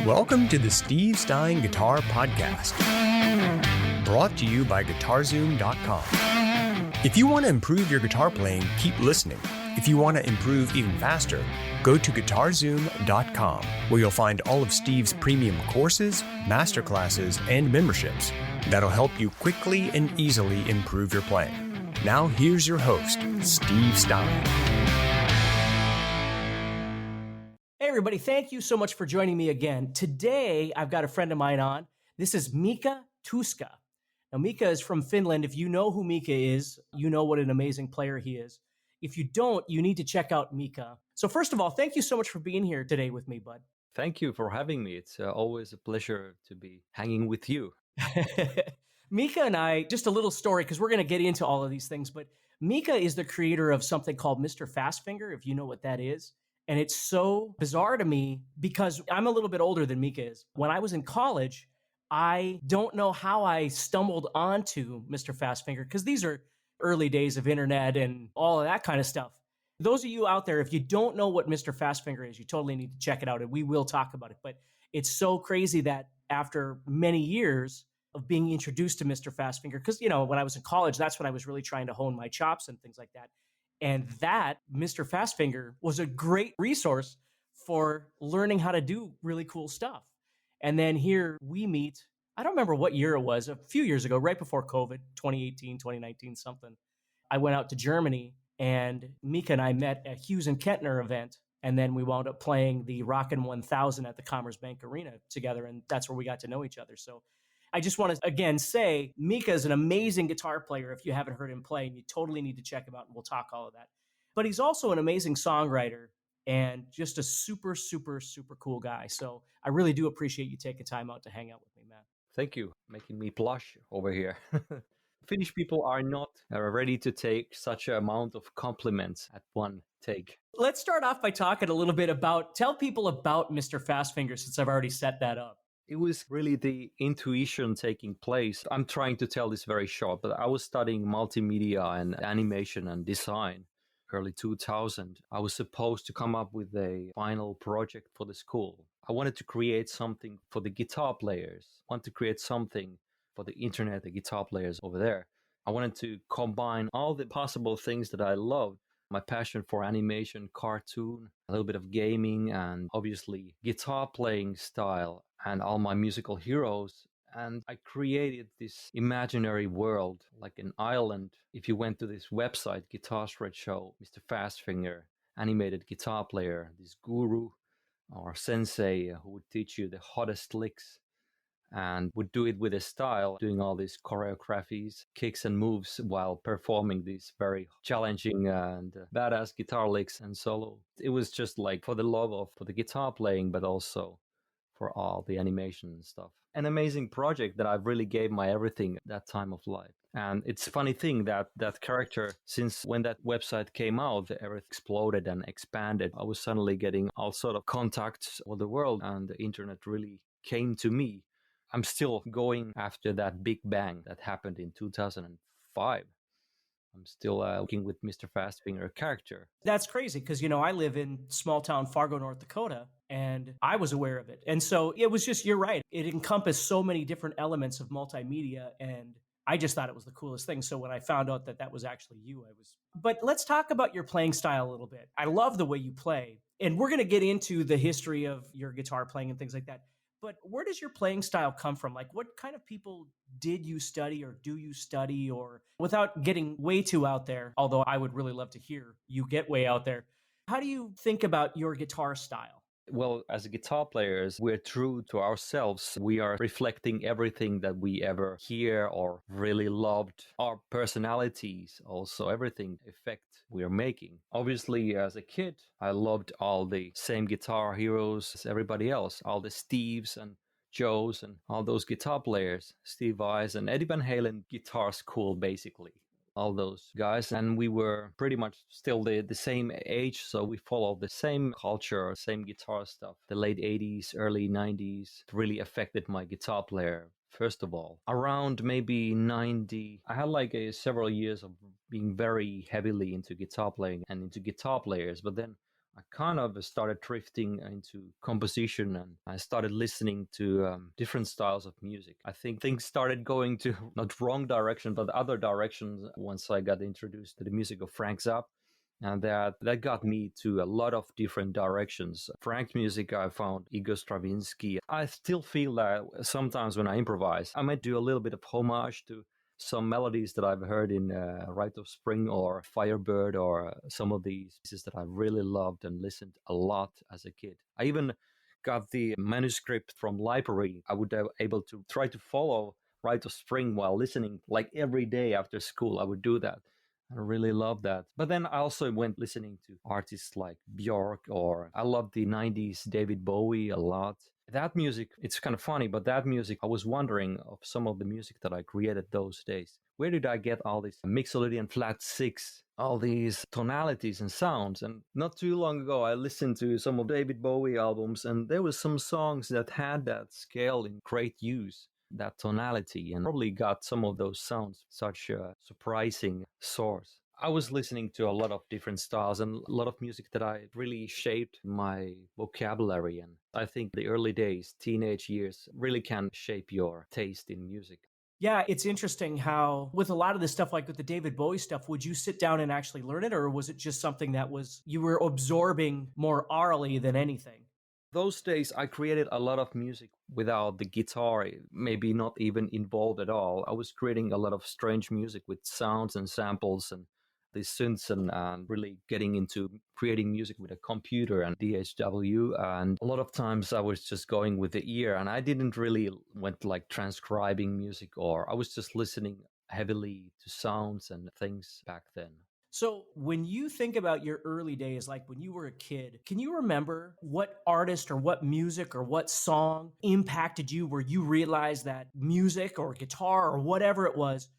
Welcome to the Steve Stine Guitar Podcast, brought to you by GuitarZoom.com. If you want to improve your guitar playing, keep listening. If you want to improve even faster, go to GuitarZoom.com, where you'll find all of Steve's premium courses, masterclasses, and memberships that'll help you quickly and easily improve your playing. Now here's your host, Steve Stine. Hey everybody, thank you so much for joining me again. Today, I've got a friend of mine on. This is Mika Tyyskä. Now, Mika is from Finland. If you know who Mika is, you know what an amazing player he is. If you don't, you need to check out Mika. So first of all, thank you so much for being here today with me, bud. Thank you for having me. It's always a pleasure to be hanging with you. Mika and I, just a little story, because we're going to get into all of these things, but Mika is the creator of something called Mr. Fastfinger, if you know what that is. And it's so bizarre to me because I'm a little bit older than Mika is. When I was in college, I don't know how I stumbled onto Mr. Fastfinger because these are early days of internet and all of that kind of stuff. Those of you out there, if you don't know what Mr. Fastfinger is, you totally need to check it out and we will talk about it. But it's so crazy that after many years of being introduced to Mr. Fastfinger, because, you know, when I was in college, that's when I was really trying to hone my chops and things like that. And that Mr. Fastfinger was a great resource for learning how to do really cool stuff. And then here we meet, I don't remember what year it was, a few years ago, right before COVID, 2018, 2019, something. I went out to Germany and Mika and I met at Hughes and Kettner event. And then we wound up playing the Rockin' 1000 at the Commerzbank Arena together. And that's where we got to know each other. So I just want to, again, say Mika is an amazing guitar player. If you haven't heard him play, and you totally need to check him out, and we'll talk all of that. But he's also an amazing songwriter and just a super, super, super cool guy. So I really do appreciate you taking time out to hang out with me, man. Thank you, making me blush over here. Finnish people are not ready to take such an amount of compliments at one take. Let's start off by talking a little bit tell people about Mr. Fastfinger, since I've already set that up. It was really the intuition taking place. I'm trying to tell this very short, but I was studying multimedia and animation and design early 2000. I was supposed to come up with a final project for the school. I wanted to create something for the guitar players. I wanted to create something for the internet, the guitar players over there. I wanted to combine all the possible things that I loved. My passion for animation, cartoon, a little bit of gaming, and obviously guitar playing style and all my musical heroes. And I created this imaginary world, like an island. If you went to this website, Guitar Shred Show, Mr. Fastfinger, animated guitar player, this guru or sensei who would teach you the hottest licks and would do it with a style, doing all these choreographies, kicks and moves while performing these very challenging and badass guitar licks and solo. It was just like for the love of for the guitar playing, but also for all the animation and stuff. An amazing project that I really gave my everything at that time of life. And it's a funny thing that that character, since when that website came out, the earth exploded and expanded. I was suddenly getting all sort of contacts of the world and the internet really came to me. I'm still going after that big bang that happened in 2005. I'm still working with Mr. Fastfinger character. That's crazy because, you know, I live in small town Fargo, North Dakota, and I was aware of it. And so it was just, you're right. It encompassed so many different elements of multimedia, and I just thought it was the coolest thing. So when I found out that that was actually you, But let's talk about your playing style a little bit. I love the way you play, and we're going to get into the history of your guitar playing and things like that. But where does your playing style come from? Like, what kind of people did you study or do you study? Or without getting way too out there, although I would really love to hear you get way out there, how do you think about your guitar style? Well, as guitar players, we're true to ourselves. We are reflecting everything that we ever hear or really loved. Our personalities also, everything effect we are making. Obviously, as a kid, I loved all the same guitar heroes as everybody else. All the Steves and Joes and all those guitar players. Steve Vais and Eddie Van Halen guitar school, basically. All those guys, and we were pretty much still the same age, so we followed the same culture, same guitar stuff. The late 80s, early 90s really affected my guitar player. First of all, around maybe 90, I had like several years of being very heavily into guitar playing and into guitar players, but then I kind of started drifting into composition and I started listening to different styles of music. I think things started going to not wrong direction, but other directions once I got introduced to the music of Frank Zappa. And that got me to a lot of different directions. Frank's music, I found Igor Stravinsky. I still feel that sometimes when I improvise, I might do a little bit of homage to some melodies that I've heard in Rite of Spring or Firebird or some of these pieces that I really loved and listened a lot as a kid. I even got the manuscript from library. I would be able to try to follow Rite of Spring while listening, like every day after school. I would do that. I really love that. But then I also went listening to artists like Björk, or I love the 90s David Bowie a lot. That music, it's kind of funny, but that music, I was wondering of some of the music that I created those days. Where did I get all this mixolydian flat six, all these tonalities and sounds? And not too long ago, I listened to some of David Bowie albums, and there was some songs that had that scale in great use, that tonality, and probably got some of those sounds such a surprising source. I was listening to a lot of different styles and a lot of music that I really shaped my vocabulary. And I think the early days, teenage years, really can shape your taste in music. Yeah, it's interesting how with a lot of this stuff, like with the David Bowie stuff, would you sit down and actually learn it, or was it just something that was you were absorbing more orally than anything? Those days, I created a lot of music without the guitar, maybe not even involved at all. I was creating a lot of strange music with sounds and samples and the synths and really getting into creating music with a computer and DHW. And a lot of times I was just going with the ear and I didn't really went like transcribing music, or I was just listening heavily to sounds and things back then. So, when you think about your early days, like when you were a kid, can you remember what artist or what music or what song impacted you where you realized that music or guitar or whatever it was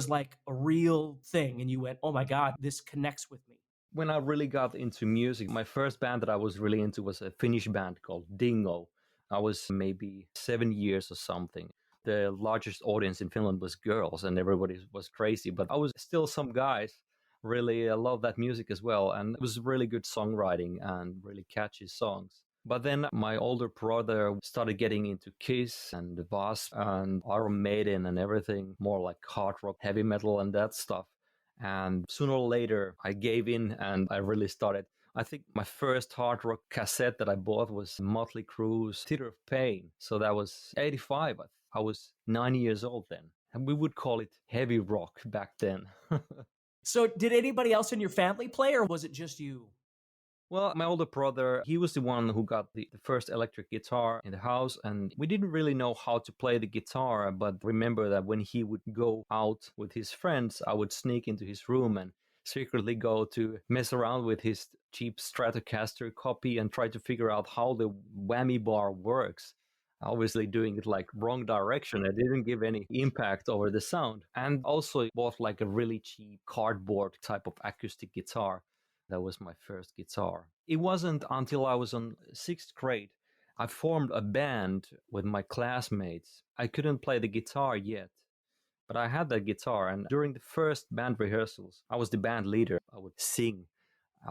like a real thing and you went, oh my God, this connects with me? When I really got into music, my first band that I was really into was a Finnish band called Dingo. I was maybe 7 years or something. The largest audience in Finland was girls and everybody was crazy, but I was still some guys really love that music as well. And it was really good songwriting and really catchy songs. But then my older brother started getting into Kiss and the Wasp and Iron Maiden and everything, more like hard rock, heavy metal and that stuff. And sooner or later, I gave in and I really started. I think my first hard rock cassette that I bought was Motley Crue's Theater of Pain. So that was 85. I was 9 years old then. And we would call it heavy rock back then. So, did anybody else in your family play or was it just you? Well, my older brother, he was the one who got the first electric guitar in the house, and we didn't really know how to play the guitar, but remember that when he would go out with his friends, I would sneak into his room and secretly go to mess around with his cheap Stratocaster copy and try to figure out how the whammy bar works. Obviously doing it like wrong direction. I didn't give any impact over the sound. And also bought like a really cheap cardboard type of acoustic guitar. That was my first guitar. It wasn't until I was in 6th grade I formed a band with my classmates. I couldn't play the guitar yet, but I had that guitar. And during the first band rehearsals, I was the band leader. I would sing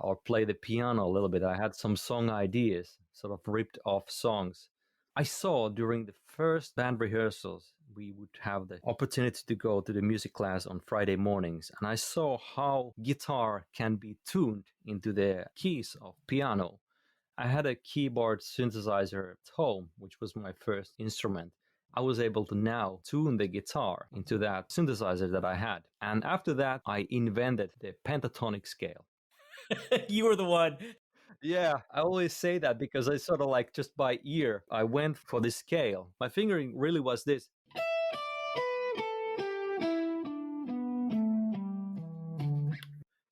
or play the piano a little bit. I had some song ideas, sort of ripped off songs. I saw during the first band rehearsals, we would have the opportunity to go to the music class on Friday mornings. And I saw how guitar can be tuned into the keys of piano. I had a keyboard synthesizer at home, which was my first instrument. I was able to now tune the guitar into that synthesizer that I had. And after that, I invented the pentatonic scale. You were the one. Yeah, I always say that because I sort of like just by ear, I went for the scale. My fingering really was this.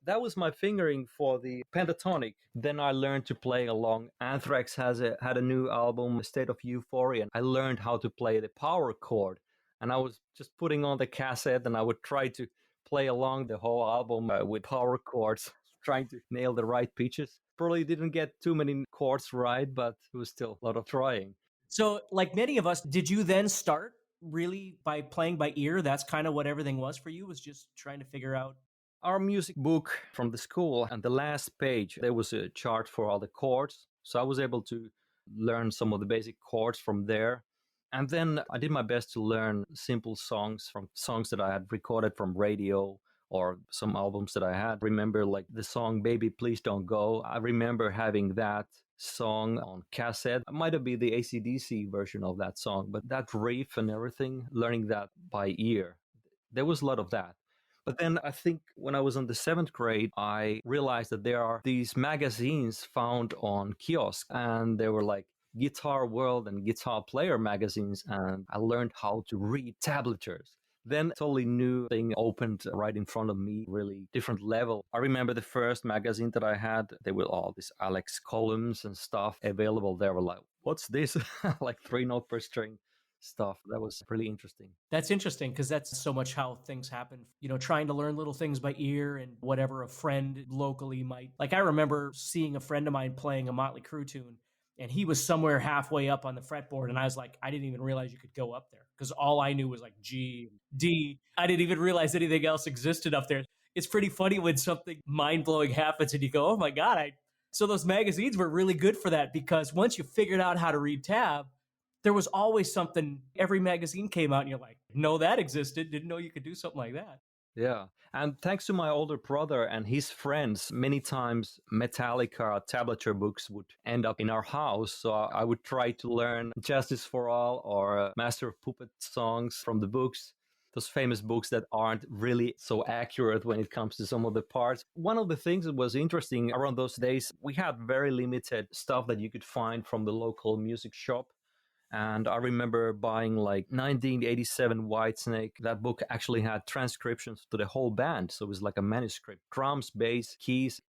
That was my fingering for the pentatonic. Then I learned to play along. Anthrax had a new album, State of Euphoria, and I learned how to play the power chord. And I was just putting on the cassette and I would try to play along the whole album with power chords, trying to nail the right pitches. Probably didn't get too many chords right, but it was still a lot of trying. So, like many of us, did you then start really by playing by ear? That's kind of what everything was for you, was just trying to figure out. our music book from the school, and the last page, there was a chart for all the chords. So I was able to learn some of the basic chords from there. And then I did my best to learn simple songs from songs that I had recorded from radio or some albums that I had. Remember, like the song Baby Please Don't Go. I remember having that song on cassette. It might have been the AC/DC version of that song, but that riff and everything, learning that by ear, there was a lot of that. But then I think when I was in the 7th grade, I realized that there are these magazines found on kiosk, and they were like Guitar World and Guitar Player magazines, and I learned how to read tablatures. Then a totally new thing opened right in front of me, really different level. I remember the first magazine that I had, they were all these Alex columns and stuff available. They were like, what's this? Like 3-note per string stuff. That was really interesting. That's interesting because that's so much how things happen. You know, trying to learn little things by ear and whatever a friend locally might. Like I remember seeing a friend of mine playing a Motley Crue tune, and he was somewhere halfway up on the fretboard, and I was like, I didn't even realize you could go up there because all I knew was like G, D. I didn't even realize anything else existed up there. It's pretty funny when something mind-blowing happens and you go, oh my God. So those magazines were really good for that because once you figured out how to read tab, there was always something. Every magazine came out and you're like, no, that existed. Didn't know you could do something like that. Yeah. And thanks to my older brother and his friends, many times Metallica tablature books would end up in our house. So I would try to learn Justice for All or Master of Puppet songs from the books. Those famous books that aren't really so accurate when it comes to some of the parts. One of the things that was interesting around those days, we had very limited stuff that you could find from the local music shop. And I remember buying like 1987 Whitesnake. That book actually had transcriptions to the whole band. So it was like a manuscript, drums, bass, keys.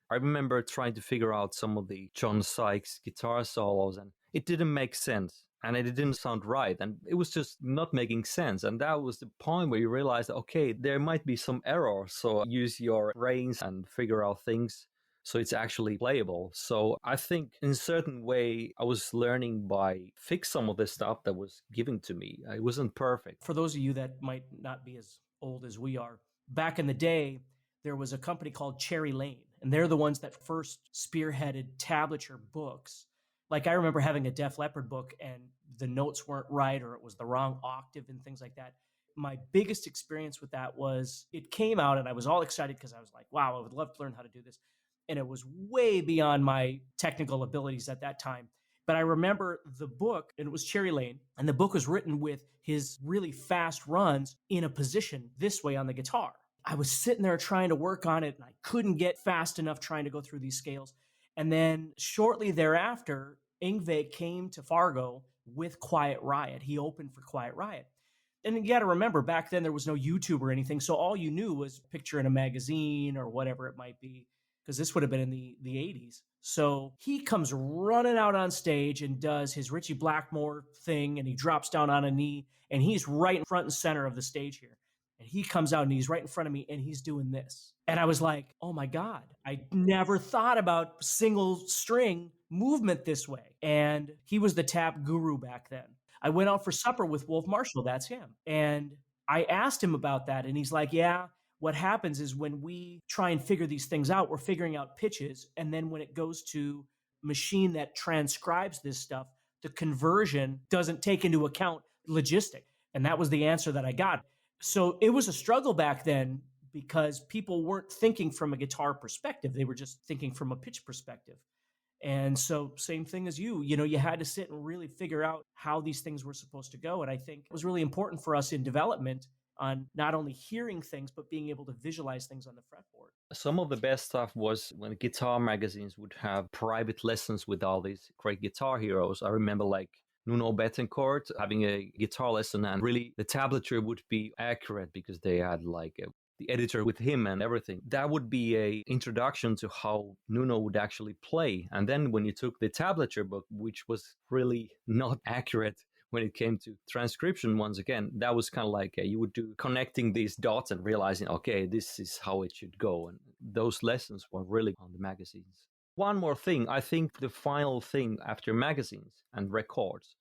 I remember trying to figure out some of the John Sykes guitar solos, and it didn't make sense. And it didn't sound right. And it was just not making sense. And that was the point where you realized, okay, there might be some error. So use your brains and figure out things so it's actually playable. So I think in a certain way, I was learning by fix some of the stuff that was given to me. It wasn't perfect. For those of you that might not be as old as we are, back in the day, there was a company called Cherry Lane, and they're the ones that first spearheaded tablature books. Like I remember having a Def Leppard book and the notes weren't right or it was the wrong octave and things like that. My biggest experience with that was it came out and I was all excited because I was like, wow, I would love to learn how to do this. And it was way beyond my technical abilities at that time. But I remember the book, and it was Cherry Lane, and the book was written with his really fast runs in a position this way on the guitar. I was sitting there trying to work on it, and I couldn't get fast enough trying to go through these scales. And then shortly thereafter, Yngwie came to Fargo with Quiet Riot. He opened for Quiet Riot. And you got to remember, back then there was no YouTube or anything, so all you knew was picture in a magazine or whatever it might be, because this would have been in the 80s. So he comes running out on stage and does his Ritchie Blackmore thing, and he drops down on a knee, and he's right in front and center of the stage here. And he comes out and he's right in front of me, and he's doing this. And I was like, oh my God, I never thought about single string movement this way. And he was the tap guru back then. I went out for supper with Wolf Marshall, that's him. And I asked him about that, and he's like, yeah, what happens is when we try and figure these things out, we're figuring out pitches. And then when it goes to machine that transcribes this stuff, the conversion doesn't take into account logistic. And that was the answer that I got. So it was a struggle back then because people weren't thinking from a guitar perspective. They were just thinking from a pitch perspective. And so same thing as you had to sit and really figure out how these things were supposed to go. And I think it was really important for us in development on not only hearing things, but being able to visualize things on the fretboard. Some of the best stuff was when guitar magazines would have private lessons with all these great guitar heroes. I remember like Nuno Bettencourt having a guitar lesson, and really the tablature would be accurate because they had like the editor with him and everything. That would be a introduction to how Nuno would actually play. And then when you took the tablature book, which was really not accurate, when it came to transcription, once again, that was kind of like you would do connecting these dots and realizing, okay, this is how it should go. And those lessons were really on the magazines. One more thing, I think the final thing after magazines and records,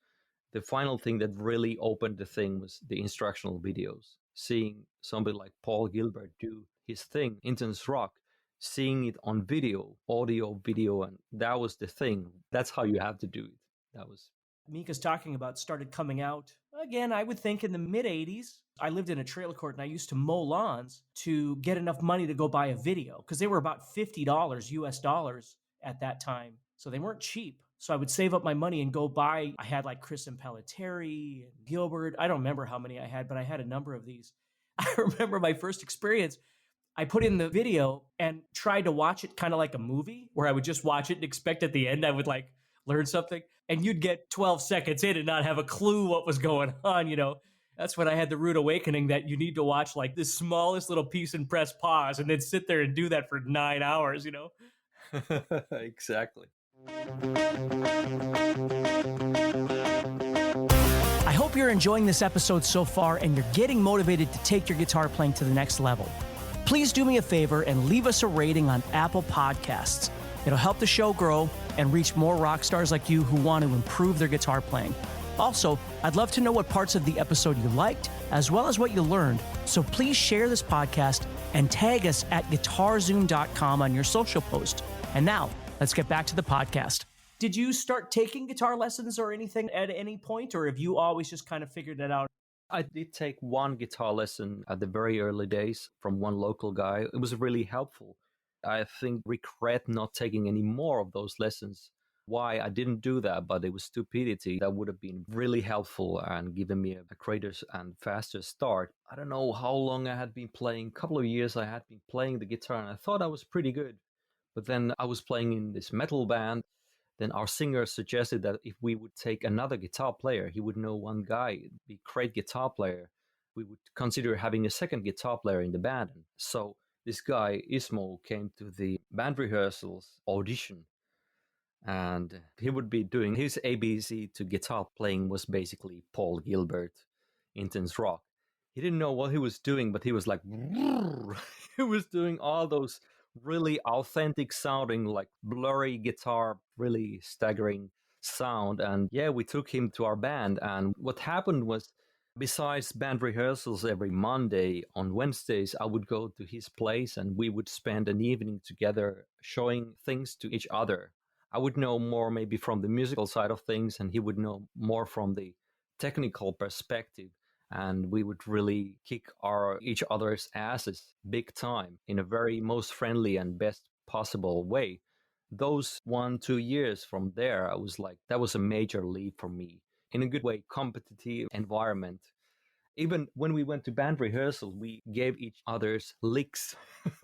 the final thing that really opened the thing was the instructional videos. Seeing somebody like Paul Gilbert do his thing, intense rock, seeing it on video, audio, video, and that was the thing. That's how you have to do it. That was Mika's talking about started coming out, again, I would think in the mid 80s. I lived in a trailer court and I used to mow lawns to get enough money to go buy a video because they were about $50 US dollars at that time. So they weren't cheap. So I would save up my money and go buy. I had like Chris and Pelletieri and Gilbert. I don't remember how many I had, but I had a number of these. I remember my first experience. I put in the video and tried to watch it kind of like a movie where I would just watch it and expect at the end I would like learn something. And you'd get 12 seconds in and not have a clue what was going on, you know. That's when I had the rude awakening that you need to watch like the smallest little piece and press pause and then sit there and do that for 9 hours, you know. exactly. I hope you're enjoying this episode so far and you're getting motivated to take your guitar playing to the next level. Please do me a favor and leave us a rating on Apple Podcasts. It'll help the show grow and reach more rock stars like you who want to improve their guitar playing. Also, I'd love to know what parts of the episode you liked, as well as what you learned. So please share this podcast and tag us at GuitarZoom.com on your social post. And now, let's get back to the podcast. Did you start taking guitar lessons or anything at any point, or have you always just kind of figured it out? I did take one guitar lesson at the very early days from one local guy. It was really helpful. I think regret not taking any more of those lessons. Why I didn't do that, but it was stupidity. That would have been really helpful and given me a greater and faster start. I don't know how long I had been playing. A couple of years I had been playing the guitar and I thought I was pretty good. But then I was playing in this metal band. Then our singer suggested that if we would take another guitar player, he would know one guy, be a great guitar player. We would consider having a second guitar player in the band. So this guy, Ismo, came to the band rehearsals audition. And he would be doing his ABC to guitar playing was basically Paul Gilbert, intense rock. He didn't know what he was doing, but he was like, he was doing all those really authentic sounding, like blurry guitar, really staggering sound. And yeah, we took him to our band. And what happened was, besides band rehearsals every Monday, on Wednesdays, I would go to his place and we would spend an evening together showing things to each other. I would know more maybe from the musical side of things, and he would know more from the technical perspective. And we would really kick each other's asses big time in a very most friendly and best possible way. Those 1-2 years from there, I was like, that was a major leap for me. In a good way, competitive environment. Even when we went to band rehearsal, we gave each other's licks.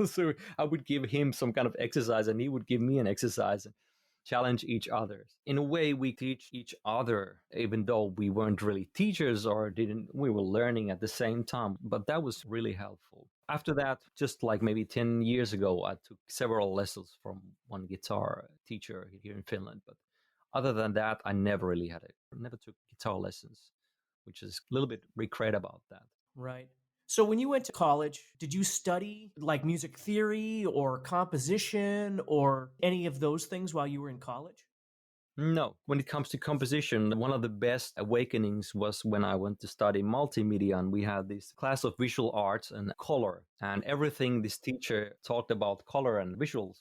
So I would give him some kind of exercise and he would give me an exercise. Challenge each other. In a way, we teach each other, even though we weren't really teachers or we were learning at the same time. But that was really helpful. After that, just like maybe 10 years ago, I took several lessons from one guitar teacher here in Finland. But other than that, I never took guitar lessons, which is a little bit regret about that. Right. So when you went to college, did you study like music theory or composition or any of those things while you were in college? No. When it comes to composition, one of the best awakenings was when I went to study multimedia, and we had this class of visual arts and color, and everything this teacher talked about color and visuals,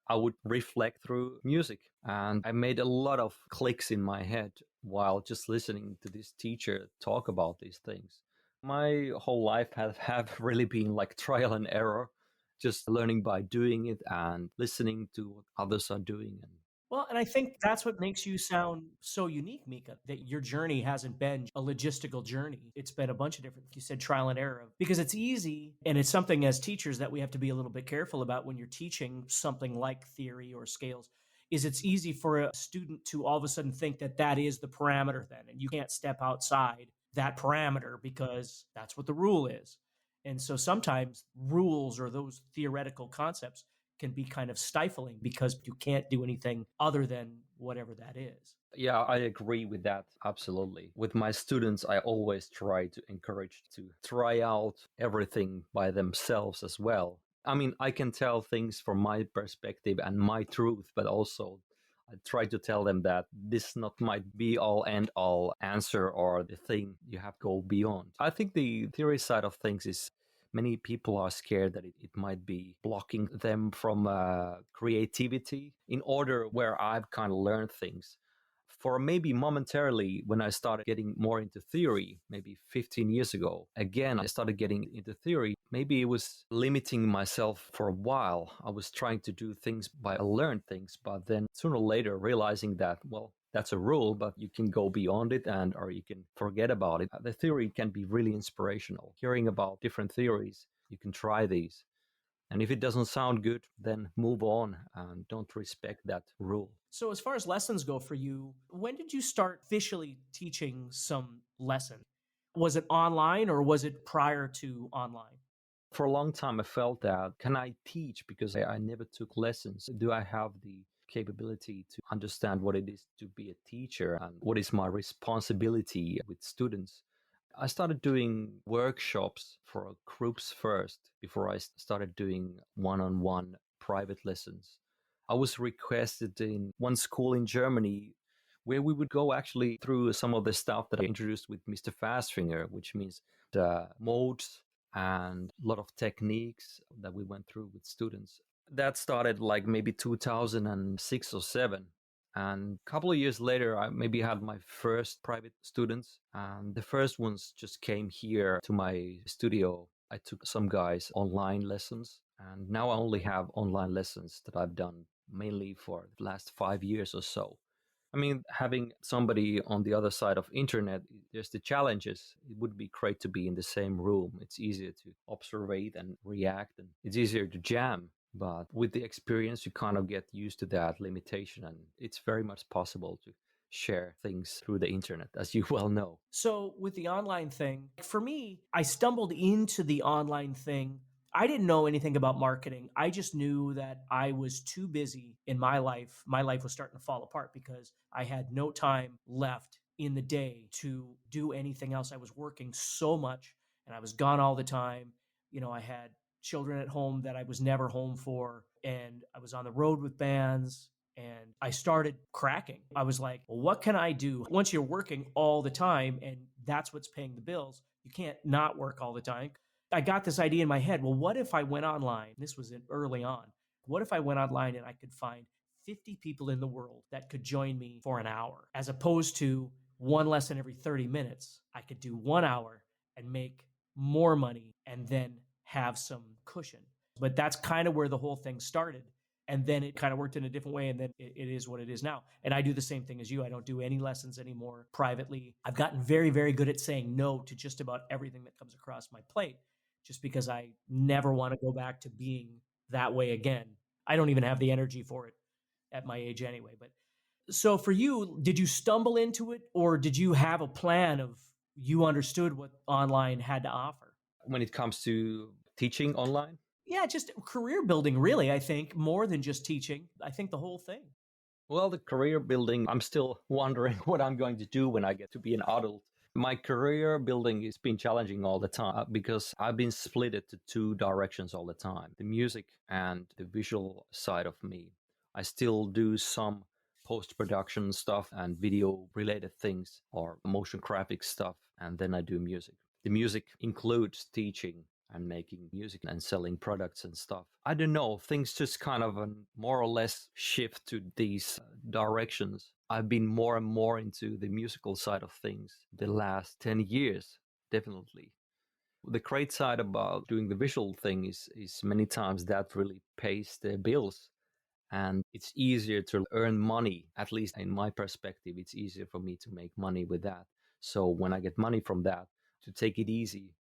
I would reflect through music. And I made a lot of clicks in my head while just listening to this teacher talk about these things. My whole life have really been like trial and error, just learning by doing it and listening to what others are doing. Well, and I think that's what makes you sound so unique, Mika, that your journey hasn't been a logistical journey. It's been a bunch of different, you said trial and error, because it's easy. And it's something as teachers that we have to be a little bit careful about when you're teaching something like theory or scales, is it's easy for a student to all of a sudden think that that is the parameter then, and you can't step outside that parameter because that's what the rule is. And so sometimes rules or those theoretical concepts can be kind of stifling because you can't do anything other than whatever that is. Yeah, I agree with that. Absolutely. With my students, I always try to encourage to try out everything by themselves as well. I mean, I can tell things from my perspective and my truth, but also I try to tell them that this not might be all end all answer or the thing you have to go beyond. I think the theory side of things is Many people are scared that it might be blocking them from creativity in order where I've kind of learned things. For maybe momentarily, when I started getting more into theory, maybe 15 years ago, again, I started getting into theory. Maybe it was limiting myself for a while. I was trying to do things by learn things, but then sooner or later realizing that, well, that's a rule, but you can go beyond it or you can forget about it. The theory can be really inspirational. Hearing about different theories, you can try these. And if it doesn't sound good, then move on and don't respect that rule. So, as far as lessons go for you, when did you start officially teaching some lesson? Was it online or was it prior to online? For a long time, I felt that, can I teach? Because I never took lessons. Do I have the capability to understand what it is to be a teacher and what is my responsibility with students? I started doing workshops for groups first before I started doing one-on-one private lessons. I was requested in one school in Germany where we would go actually through some of the stuff that I introduced with Mr. Fastfinger, which means the modes and a lot of techniques that we went through with students. That started like maybe 2006 or 7. And a couple of years later, I maybe had my first private students. And the first ones just came here to my studio. I took some guys online lessons. And now I only have online lessons that I've done mainly for the last 5 years or so. I mean, having somebody on the other side of internet, there's the challenges. It would be great to be in the same room. It's easier to observe and react, and it's easier to jam. But with the experience, you kind of get used to that limitation, and it's very much possible to share things through the internet, as you well know. So, with the online thing, for me, I stumbled into the online thing. I didn't know anything about marketing. I just knew that I was too busy in my life. My life was starting to fall apart because I had no time left in the day to do anything else. I was working so much and I was gone all the time. I had children at home that I was never home for, and I was on the road with bands. And I started cracking. I was like, well, what can I do? Once you're working all the time and that's what's paying the bills, you can't not work all the time. I got this idea in my head. Well, what if I went online? This was early on. What if I went online and I could find 50 people in the world that could join me for an hour, as opposed to one lesson every 30 minutes? I could do 1 hour and make more money and then have some cushion. But that's kind of where the whole thing started. And then it kind of worked in a different way. And then it is what it is now. And I do the same thing as you. I don't do any lessons anymore privately. I've gotten very, very good at saying no to just about everything that comes across my plate, just because I never want to go back to being that way again. I don't even have the energy for it at my age anyway. But so for you, did you stumble into it, or did you have a plan of, you understood what online had to offer? When it comes to teaching online, Yeah, just career building, really, I think, more than just teaching. I think the whole thing. well, the career building, I'm still wondering what I'm going to do when I get to be an adult. My career building has been challenging all the time because I've been split into two directions all the time, the music and the visual side of me. I still do some post-production stuff and video related things or motion graphic stuff, and then I do music. The music includes teaching and making music and selling products and stuff. I don't know, things just kind of more or less shift to these directions. I've been more and more into the musical side of things the last 10 years, definitely. The great side about doing the visual thing is many times that really pays the bills. And it's easier to earn money, at least in my perspective, it's easier for me to make money with that. So when I get money from that, to take it easy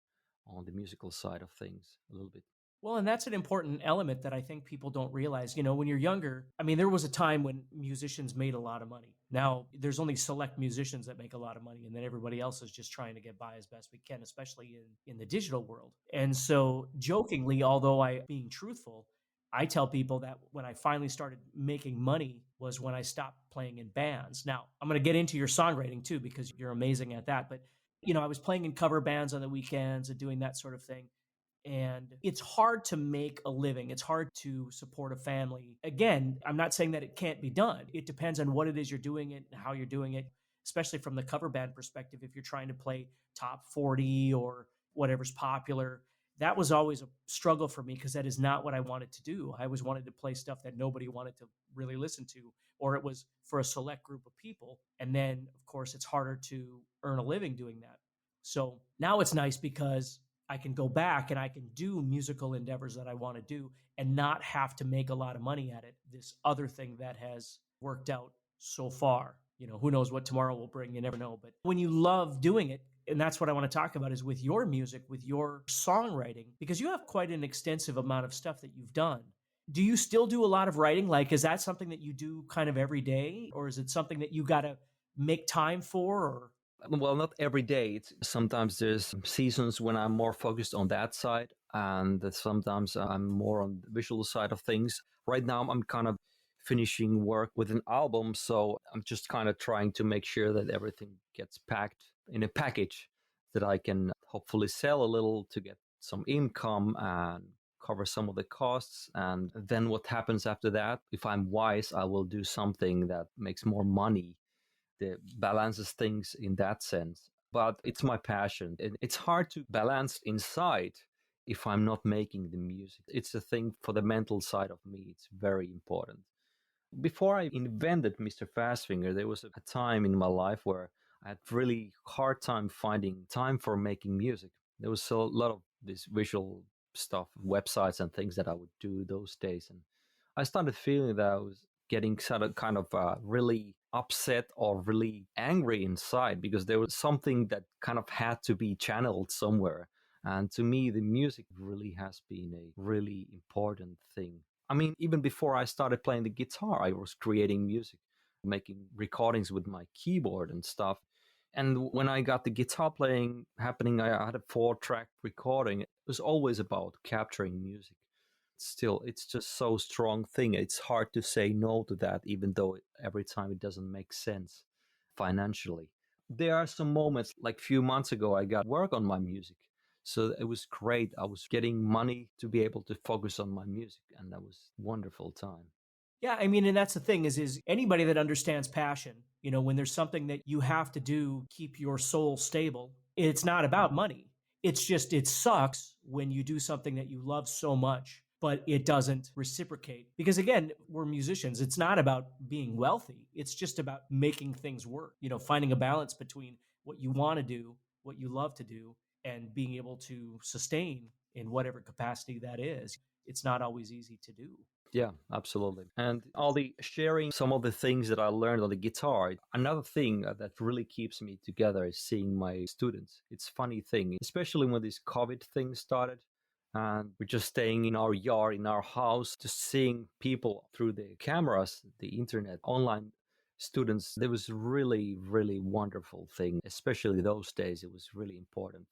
on the musical side of things a little bit. Well, and that's an important element that I think people don't realize. When you're younger, I mean, there was a time when musicians made a lot of money. Now, there's only select musicians that make a lot of money, and then everybody else is just trying to get by as best we can, especially in the digital world. And so, jokingly, although being truthful, I tell people that when I finally started making money was when I stopped playing in bands. Now, I'm going to get into your songwriting too, because you're amazing at that. But, I was playing in cover bands on the weekends and doing that sort of thing. And it's hard to make a living. It's hard to support a family. Again, I'm not saying that it can't be done. It depends on what it is you're doing it and how you're doing it, especially from the cover band perspective. If you're trying to play top 40 or whatever's popular, that was always a struggle for me because that is not what I wanted to do. I always wanted to play stuff that nobody wanted to really listen to, or it was for a select group of people. And then, of course, it's harder to earn a living doing that. So now it's nice because I can go back and I can do musical endeavors that I want to do and not have to make a lot of money at it. This other thing that has worked out so far. Who knows what tomorrow will bring? You never know. But when you love doing it, and that's what I want to talk about is with your music, with your songwriting, because you have quite an extensive amount of stuff that you've done. Do you still do a lot of writing? Like, is that something that you do kind of every day? Or is it something that you got to make time for? Or Well, not every day. Sometimes there's seasons when I'm more focused on that side, and sometimes I'm more on the visual side of things. Right now, I'm kind of finishing work with an album, so I'm just kind of trying to make sure that everything gets packed in a package that I can hopefully sell a little to get some income and cover some of the costs. And then what happens after that, if I'm wise, I will do something that makes more money, that balances things in that sense. But it's my passion. It's hard to balance inside if I'm not making the music. It's a thing for the mental side of me. It's very important. Before I invented Mr. Fastfinger, there was a time in my life where I had really hard time finding time for making music. There was a lot of this visual stuff, websites and things that I would do those days. And I started feeling that I was getting kind of really upset or really angry inside because there was something that kind of had to be channeled somewhere. And to me, the music really has been a really important thing. I mean, even before I started playing the guitar, I was creating music, making recordings with my keyboard and stuff. And when I got the guitar playing happening, I had a 4-track recording. It was always about capturing music. Still, it's just so strong thing. It's hard to say no to that, even though every time it doesn't make sense financially. There are some moments, like a few months ago, I got work on my music. So it was great. I was getting money to be able to focus on my music, and that was a wonderful time. yeah, I mean, and that's the thing is anybody that understands passion, when there's something that you have to do, keep your soul stable, it's not about money. It's just, it sucks when you do something that you love so much, but it doesn't reciprocate. Because again, we're musicians. It's not about being wealthy. It's just about making things work, finding a balance between what you want to do, what you love to do, and being able to sustain in whatever capacity that is. It's not always easy to do. Yeah, absolutely. And all the sharing some of the things that I learned on the guitar. Another thing that really keeps me together is seeing my students. It's a funny thing, especially when this COVID thing started and we're just staying in our yard, in our house, just seeing people through the cameras, the internet, online students. There was really, really wonderful thing, especially those days. It was really important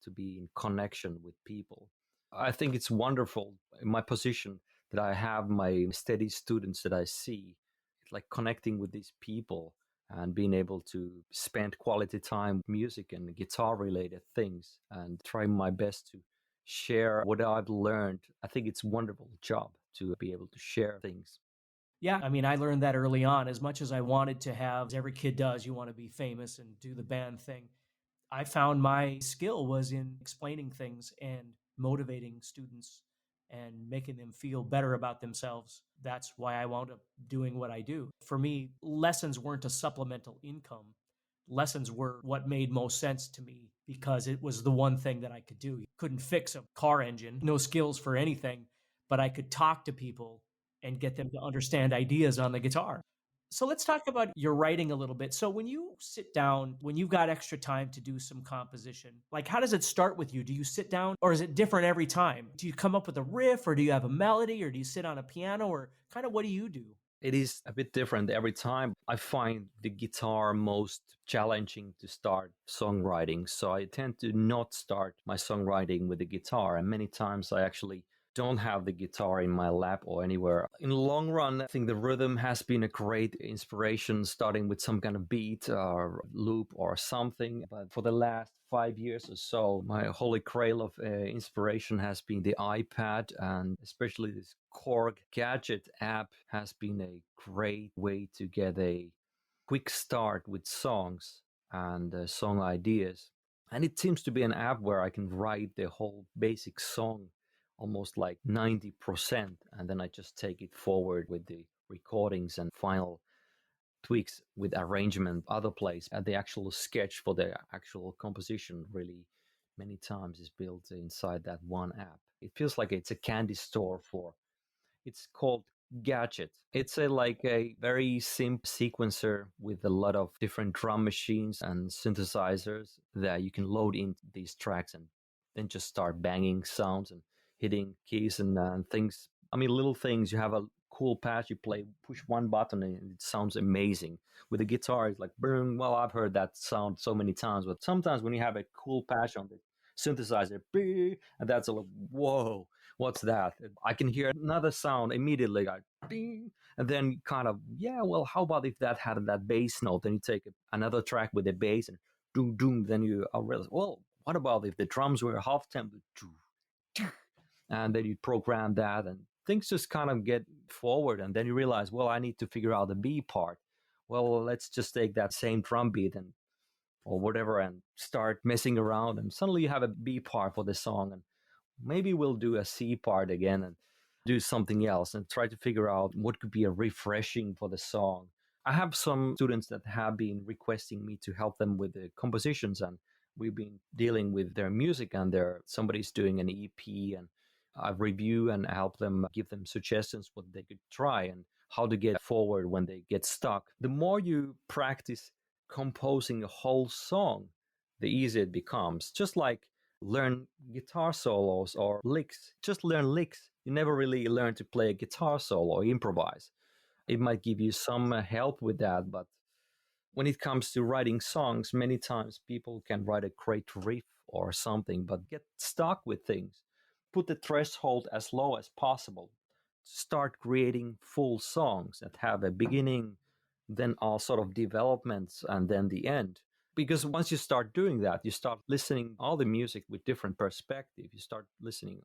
to be in connection with people. I think it's wonderful in my position that I have my steady students that I see, like connecting with these people and being able to spend quality time with music and guitar related things and trying my best to share what I've learned. I think it's a wonderful job to be able to share things. Yeah, I mean, I learned that early on. As much as I wanted to have, as every kid does, you want to be famous and do the band thing. I found my skill was in explaining things and motivating students and making them feel better about themselves. That's why I wound up doing what I do. For me, lessons weren't a supplemental income. Lessons were what made most sense to me because it was the one thing that I could do. Couldn't fix a car engine, no skills for anything, but I could talk to people and get them to understand ideas on the guitar. So let's talk about your writing a little bit. So when you sit down, when you've got extra time to do some composition, like how does it start with you? Do you sit down or is it different every time? Do you come up with a riff or do you have a melody or do you sit on a piano or kind of what do you do? It is a bit different every time. I find the guitar most challenging to start songwriting. So I tend to not start my songwriting with the guitar. And many times I actually don't have the guitar in my lap or anywhere. In the long run, I think the rhythm has been a great inspiration, starting with some kind of beat or loop or something. But for the last 5 years or so, my holy grail of inspiration has been the iPad, and especially this Korg Gadget app has been a great way to get a quick start with songs and song ideas. And it seems to be an app where I can write the whole basic song almost like 90%. And then I just take it forward with the recordings and final tweaks with arrangement, other place. And the actual sketch for the actual composition really many times is built inside that one app. It feels like it's a candy store for, it's called Gadget. It's a very simple sequencer with a lot of different drum machines and synthesizers that you can load in these tracks and then just start banging sounds and hitting keys and things. I mean, little things. You have a cool patch, you play, push one button, and it sounds amazing. With the guitar, it's like, boom. Well, I've heard that sound so many times, but sometimes when you have a cool patch on the synthesizer, and that's like, whoa, what's that? I can hear another sound immediately, like, ding, and then kind of, yeah, well, how about if that had that bass note? Then you take another track with the bass and doom, doom, then you realize, well, what about if the drums were half tempo? And then you program that and things just kind of get forward. And then you realize, well, I need to figure out the B part. Well, let's just take that same drum beat and or whatever and start messing around. And suddenly you have a B part for the song. And maybe we'll do a C part again and do something else and try to figure out what could be a refreshing for the song. I have some students that have been requesting me to help them with the compositions, and we've been dealing with their music, and somebody's doing an EP, and I review and help them, give them suggestions what they could try and how to get forward when they get stuck. The more you practice composing a whole song, the easier it becomes. Just like learn guitar solos or licks. Just learn licks. You never really learn to play a guitar solo or improvise. It might give you some help with that, but when it comes to writing songs, many times people can write a great riff or something, but get stuck with things. Put the threshold as low as possible. Start creating full songs that have a beginning, then all sort of developments, and then the end. Because once you start doing that, you start listening all the music with different perspective. You start listening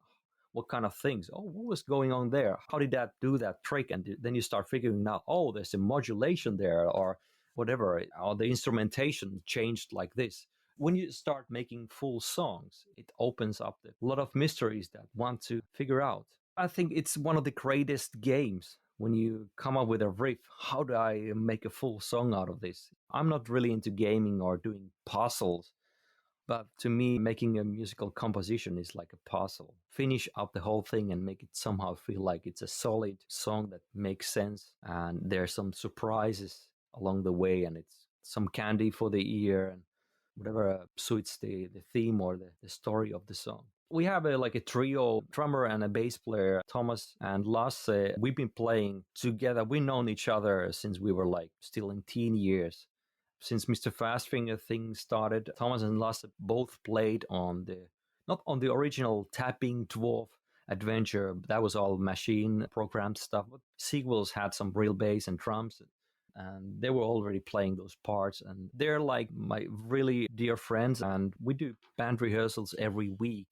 what kind of things. Oh, what was going on there? How did that do that trick? And then you start figuring out, oh, there's a modulation there or whatever, or the instrumentation changed like this. When you start making full songs, it opens up a lot of mysteries that want to figure out. I think it's one of the greatest games when you come up with a riff. How do I make a full song out of this? I'm not really into gaming or doing puzzles, but to me, making a musical composition is like a puzzle. Finish up the whole thing and make it somehow feel like it's a solid song that makes sense. And there's some surprises along the way, and it's some candy for the ear and whatever suits the theme or the story of the song. We have a trio, drummer and a bass player, Thomas and Lasse. We've been playing together. We've known each other since we were still in teen years. Since Mr. Fastfinger thing started, Thomas and Lasse both played not on the original Tapping Dwarf adventure. That was all machine programmed stuff. But sequels had some real bass and drums. And they were already playing those parts, and they're like my really dear friends, and we do band rehearsals every week.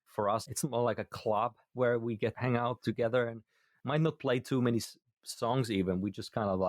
For us, it's more like a club where we get hang out together and might not play too many songs even. We just kind of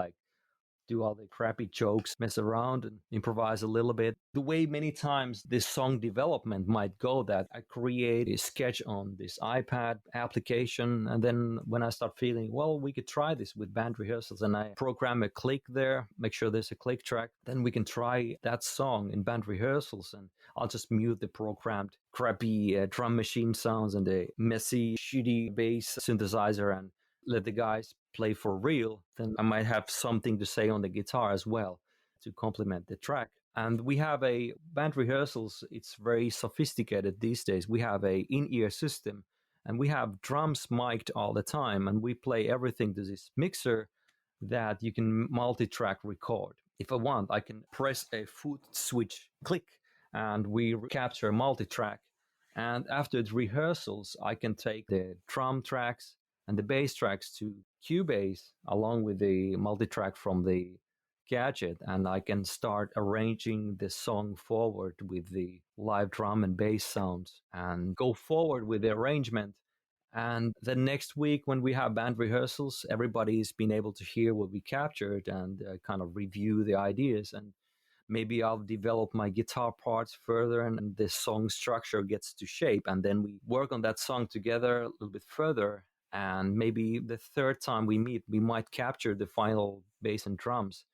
do all the crappy jokes, mess around and improvise a little bit. The way many times this song development might go, that I create a sketch on this iPad application, and then when I start feeling, well, we could try this with band rehearsals, and I program a click there, make sure there's a click track, then we can try that song in band rehearsals, and I'll just mute the programmed crappy drum machine sounds and the messy, shitty bass synthesizer and let the guys play for real. Then I might have something to say on the guitar as well to complement the track. And we have a band rehearsals. It's very sophisticated these days. We have a in-ear system and we have drums mic'd all the time. And we play everything to this mixer that you can multi-track record. If I want, I can press a foot switch, click, and we capture multi-track. And after the rehearsals, I can take the drum tracks and the bass tracks to Cubase along with the multi-track from the gadget, and I can start arranging the song forward with the live drum and bass sounds and go forward with the arrangement. And the next week when we have band rehearsals, everybody's been able to hear what we captured and kind of review the ideas. And maybe I'll develop my guitar parts further and the song structure gets to shape. And then we work on that song together a little bit further. And maybe the third time we meet, we might capture the final bass and drums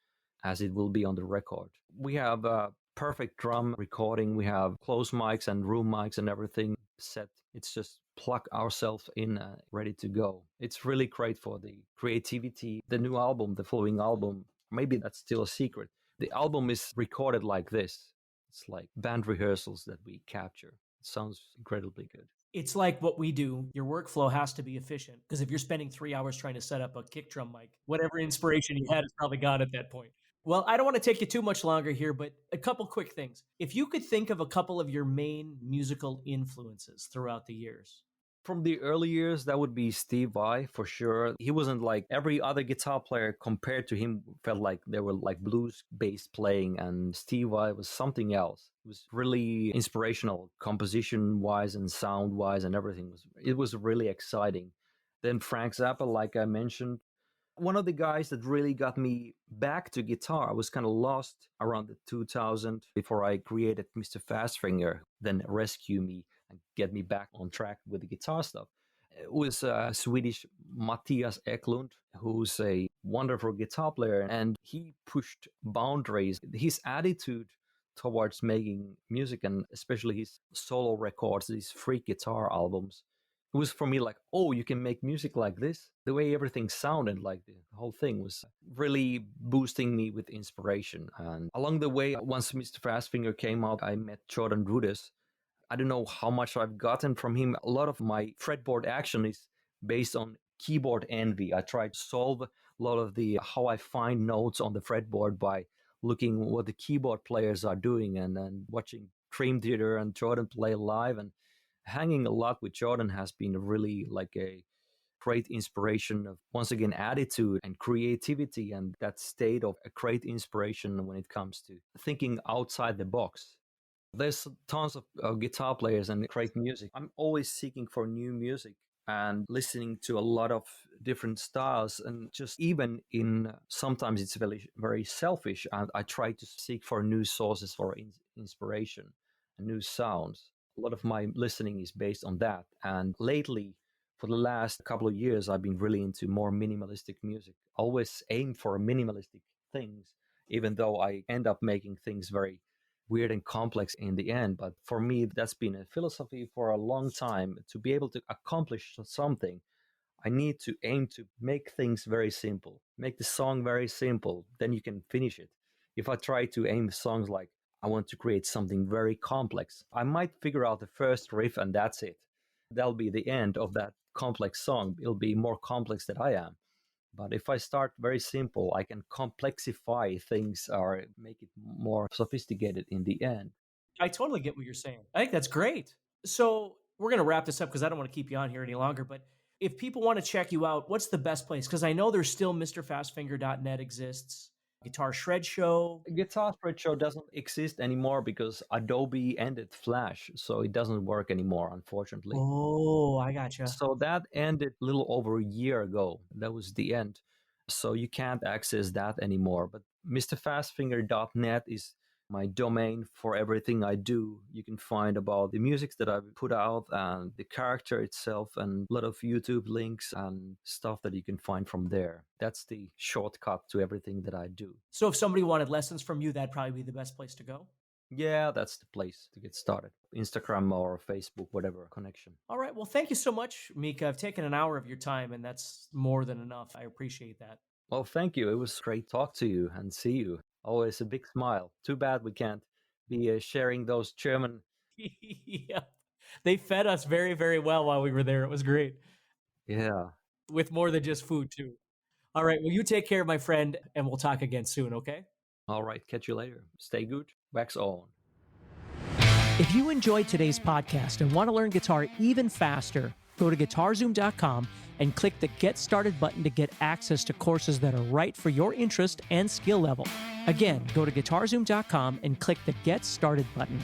as it will be on the record. We have a perfect drum recording. We have closed mics and room mics and everything set. It's just plug ourselves in, ready to go. It's really great for the creativity. The new album, the following album, maybe that's still a secret. The album is recorded like this. It's like band rehearsals that we capture. It sounds incredibly good. It's like what we do. Your workflow has to be efficient because if you're spending 3 hours trying to set up a kick drum mic, whatever inspiration you had is probably gone at that point. Well, I don't want to take you too much longer here, but a couple quick things. If you could think of a couple of your main musical influences throughout the years. From the early years, that would be Steve Vai for sure. He wasn't like every other guitar player compared to him, felt like they were like blues-based playing, and Steve Vai was something else. It was really inspirational, composition-wise and sound-wise and everything. It was really exciting. Then Frank Zappa, like I mentioned, one of the guys that really got me back to guitar. I was kind of lost around the 2000 before I created Mr. Fastfinger, then rescue me and get me back on track with the guitar stuff. It was Swedish Mattias Eklund, who's a wonderful guitar player, and he pushed boundaries. His attitude towards making music, and especially his solo records, these free guitar albums, it was for me like, oh, you can make music like this. The way everything sounded, like the whole thing was really boosting me with inspiration. And along the way, once Mr. Fastfinger came out, I met Jordan Rudess. I don't know how much I've gotten from him. A lot of my fretboard action is based on keyboard envy. I try to solve a lot of the how I find notes on the fretboard by looking what the keyboard players are doing and then watching Dream Theater and Jordan play live. And hanging a lot with Jordan has been really like a great inspiration of, once again, attitude and creativity, and that state of a great inspiration when it comes to thinking outside the box. There's tons of guitar players and great music. I'm always seeking for new music and listening to a lot of different styles, and just even in sometimes it's very, very selfish. I try to seek for new sources for inspiration and new sounds. A lot of my listening is based on that. And lately, for the last couple of years, I've been really into more minimalistic music. Always aim for minimalistic things, even though I end up making things very weird and complex in the end. But for me, that's been a philosophy for a long time. To be able to accomplish something, I need to aim to make things very simple, make the song very simple, then you can finish it. If I try to aim songs like, I want to create something very complex, I might figure out the first riff and that's it. That'll be the end of that complex song. It'll be more complex than I am. But if I start very simple, I can complexify things or make it more sophisticated in the end. I totally get what you're saying. I think that's great. So we're going to wrap this up because I don't want to keep you on here any longer. But if people want to check you out, what's the best place? Because I know there's still MrFastfinger.net exists. Guitar Shred Show. Guitar Shred Show doesn't exist anymore because Adobe ended Flash, so it doesn't work anymore, unfortunately. Oh, I gotcha. So that ended a little over a year ago. That was the end. So you can't access that anymore. But MrFastfinger.net is my domain for everything I do. You can find about the music that I've put out and the character itself, and a lot of YouTube links and stuff that you can find from there. That's the shortcut to everything that I do. So if somebody wanted lessons from you, that'd probably be the best place to go? Yeah, that's the place to get started. Instagram or Facebook, whatever connection. All right. Well, thank you so much, Mika. I've taken an hour of your time, and that's more than enough. I appreciate that. Well, thank you. It was great to talk to you and see you. Always a big smile. Too bad we can't be sharing those German. Yeah. They fed us very, very well while we were there. It was great. Yeah. With more than just food, too. All right. Well, you take care, my friend, and we'll talk again soon, okay? All right. Catch you later. Stay good. Wax on. If you enjoyed today's podcast and want to learn guitar even faster, go to GuitarZoom.com and click the Get Started button to get access to courses that are right for your interest and skill level. Again, go to GuitarZoom.com and click the Get Started button.